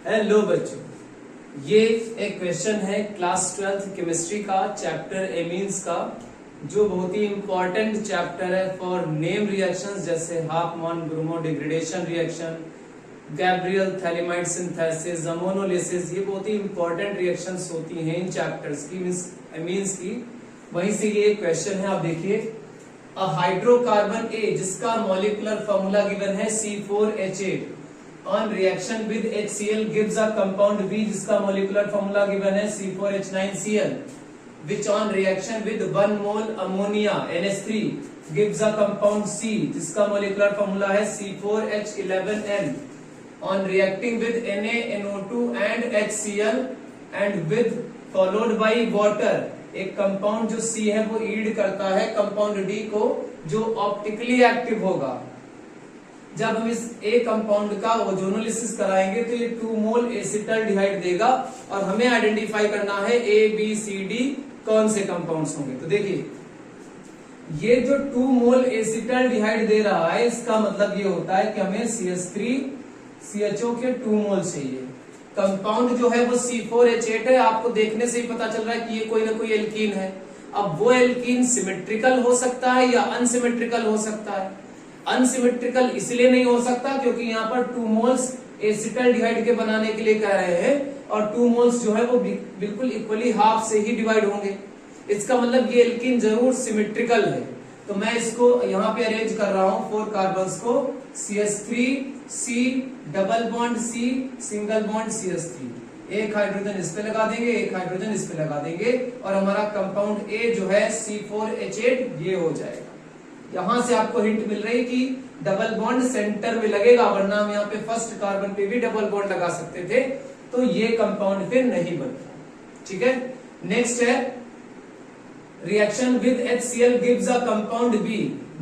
Hello बच्चों, ये एक क्वेश्चन है क्लास 12th केमिस्ट्री का चैप्टर एमीन्स का, जो बहुत ही इंपॉर्टेंट चैप्टर है फॉर नेम रिएक्शंस जैसे Hopman bromo degradation reaction, Gabriel phthalimide synthesis, ammonolysis. ये बहुत ही इंपॉर्टेंट रिएक्शंस होती हैं इन चैप्टर्स की, मींस एमीन्स की। वहीं से ये क्वेश्चन है, आप देखिए। अ हाइड्रोकार्बन ए जिसका मॉलिक्यूलर फॉर्मूला गिवन है C4H8 on reaction with HCl gives a compound B जिसका molecular formula given है C4H9Cl, which on reaction with 1 mole ammonia NH3 gives a compound C जिसका molecular formula है C4H11N, on reacting with NaNO2 and HCl and with followed by water एक compound जो C है वो ईड करता है compound D को, जो ऑप्टिकली एक्टिव होगा। जब हम इस ए कंपाउंड का ओजोनोलिसिस कराएंगे तो ये 2 मोल एसिटल्डिहाइड देगा और हमें आइडेंटिफाई करना है ए बी सी डी कौन से कंपाउंड्स होंगे। तो देखिए, ये जो 2 मोल एसिटल्डिहाइड दे रहा है इसका मतलब ये होता है कि हमें CH3CHO के 2 मोल चाहिए। कंपाउंड जो है वो C4H8 है, आपको देखने से ही पता चल रहा है कि ये कोई ना कोई एल्कीन है। अब वो एल्कीन सिमेट्रिकल हो सकता है या अनसिमेट्रिकल हो सकता है। अनसिमेट्रिकल इसलिए नहीं हो सकता क्योंकि यहाँ पर 2 मोल्स एसिटल्डिहाइड के बनाने के लिए कह रहे हैं और 2 मोल्स जो है वो बिल्कुल इक्वली हाफ से ही डिवाइड होंगे। इसका मतलब ये एल्कीन जरूर सिमेट्रिकल है। तो मैं इसको यहाँ पे अरेंज कर रहा हूँ 4 कार्बन्स को, CH3C double bond C single bond CH3। एक हाइड्रोजन इस पे लगा देंगे, एक हाइड्रोजन इस पे लगा देंगे और हमारा कंपाउंड A जो है C4H8 ये हो जाएगा। यहां से आपको हिंट मिल रही कि डबल बॉन्ड सेंटर में लगेगा, वरना हम यहाँ पे फर्स्ट कार्बन पे भी डबल बॉन्ड लगा सकते थे, तो ये कंपाउंड फिर नहीं बनता। ठीक है, नेक्स्ट है reaction with HCl gives a compound B।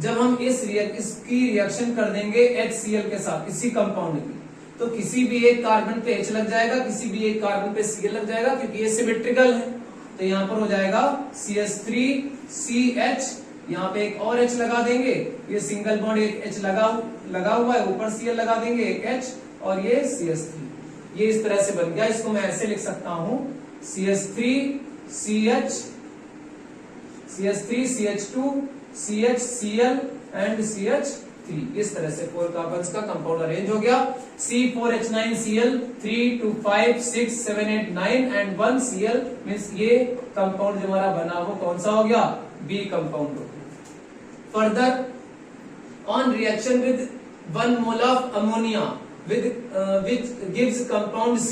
जब हम इसकी रिएक्शन कर देंगे HCl के साथ इसी कंपाउंड की, तो किसी भी एक कार्बन पे H लग जाएगा, किसी भी एक कार्बन पे Cl लग जाएगा, क्योंकि ये सिमेट्रिकल है। तो यहाँ पर हो जाएगा CH3CH, यहाँ पे एक और H लगा देंगे, ये सिंगल बॉन्ड एक H लगा हुआ है, ऊपर Cl लगा देंगे एक H और ये CH3। ये इस तरह से बन गया। इसको मैं ऐसे लिख सकता हूं CH3CH2 CHCl एंड CH3। इस तरह से 4 कार्बन्स का कंपाउंड अरेंज हो गया। C4H9Cl 3 2 5 6 7 8 9 एंड 1 Cl, मींस ये कंपाउंड जो हमारा बना वो कौन सा हो गया? B कंपाउंड हो गया। Further, on reaction with 1 mole of ammonia with which gives compound C,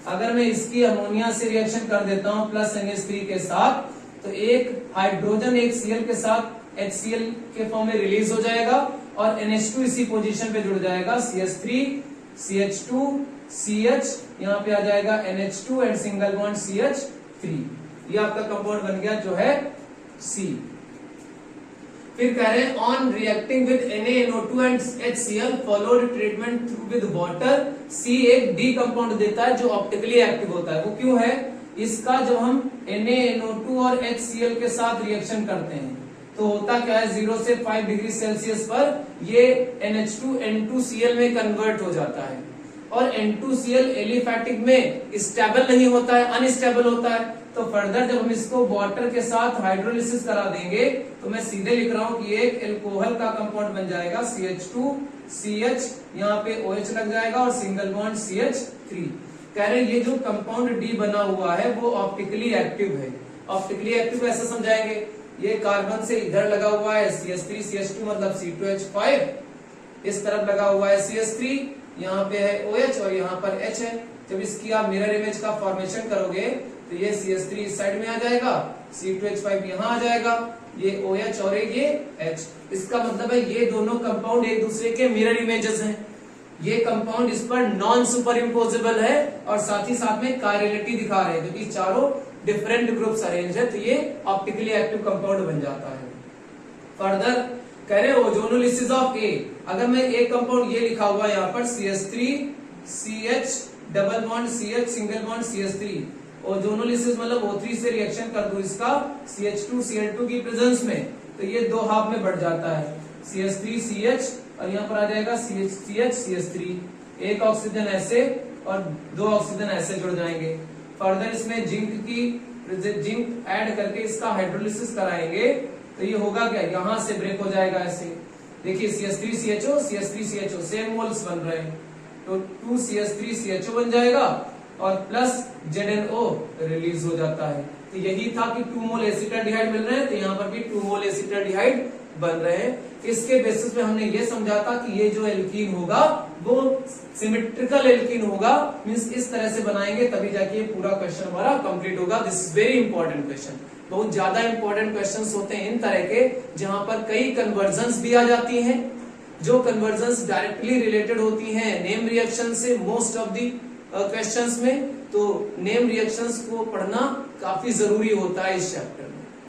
अगर मैं इसकी अमोनिया से रिएक्शन कर देता हूं प्लस NH3 के साथ, तो एक हाइड्रोजन एक Cl के साथ HCl के फॉर्म में रिलीज हो जाएगा और NH2 इसी पोजीशन पे जुड़ जाएगा, CH3 CH2 CH, यहाँ पे आ जाएगा NH2 and single bond CH3। ये आपका कंपाउंड बन गया जो है C। फिर कह रहे हैं on reacting with NaNO2 and HCl followed treatment through with water, C एक D कंपाउंड देता है जो ऑप्टिकली एक्टिव होता है। वो क्यों है? इसका जब हम NaNO2 और HCl के साथ रिएक्शन करते हैं तो होता क्या है, 0 से 5 डिग्री सेल्सियस पर ये NH2 N2Cl में कन्वर्ट हो जाता है और N2Cl एलिफैटिक में स्टेबल नहीं होता है, अनस्टेबल होता है। तो फर्दर जब हम इसको वाटर के साथ हाइड्रोलिसिस करा देंगे तो मैं सीधे लिख रहा हूं कि एक एल्कोहल का कंपाउंड बन जाएगा CH2CH, यहाँ पे OH लग जाएगा और सिंगल बॉन्ड CH3। कह रहे ये जो कंपाउंड D बना हुआ है वो ऑप्टिकली एक्टिव है। ऑप्टिकली एक्टिव ऐसा समझाएंगे, ये कार्बन से इधर लगा हुआ है CH3CH2 मतलब C2H5, इस तरफ लगा हुआ है CH3, यहाँ पे है OH और यहाँ पर H है। जब इसकी आप मिरर इमेज का फॉर्मेशन करोगे तो ये CH3 इस साइड में आ जाएगा, C2H5 यहाँ आ जाएगा, ये OH और ये H। इसका मतलब है ये दोनों कंपाउंड एक दूसरे के मिरर इमेजेस हैं। ये कंपाउंड इस पर नॉन सुपर इम्पोजेबल है और साथ ही साथ में कायरलिटी दिखा रहे हैं, क्योंकि चारों डिफरेंट ग्रुप्स अरेंज है, तो ये ऑप्टिकली एक्टिव कंपाउंड बन जाता है। फर्दर कह रहे ओजोनोलिसिस ऑफ A, अगर मैं एक कंपाउंड ये लिखा हुआ है यहाँ पर CH3CH double bond CH single bond CH3, ozonolysis मतलब O3 से रिएक्शन कर दूं इसका CH2Cl2 की प्रेजेंस में, तो ये 2 हाफ में बढ़ जाता है, CH3CH और यहाँ पर आ जाएगा CH3, एक ऑक्सीजन ऐसे और 2 ऑक्सीजन ऐसे जुड़ जाएंगे। फर्दर इसमें जिंक ऐड करके इसका हाइड्रोलिसिस कराएंगे तो ये होगा क्या, यहां से ब्रेक हो जाएगा ऐसे। देखिए CH3CHO CH3CHO सेम मोल्स बन रहे हैं, तो 2CH3CHO बन जाएगा और प्लस ZNO रिलीज हो जाता है। तो यही था कि 2 मोल एसिटाल्डिहाइड मिल रहे हैं, तो यहाँ पर भी 2 मोल एसिटाल्डिहाइड बन रहे हैं। इसके बेसिस पे हमने ये समझा था कि ये जो एल्कीन होगा वो सिमेट्रिकल एल्कीन होगा, मींस इस तरह से बनाएंगे तभी जाके ये पूरा क्वेश्चन हमारा कंप्लीट होगा। This is very important question. बहुत ज्यादा इंपॉर्टेंट क्वेश्चंस होते हैं इन तरह के, जहां पर कई कन्वर्जन्स भी आ जाती हैं, जो कन्वर्जन्स डायरेक्टली रिलेटेड होती हैं नेम रिएक्शन से मोस्ट ऑफ दी क्वेश्चंस में। तो नेम रिएक्शंस को पढ़ना काफी जरूरी होता है इस चैप्टर में।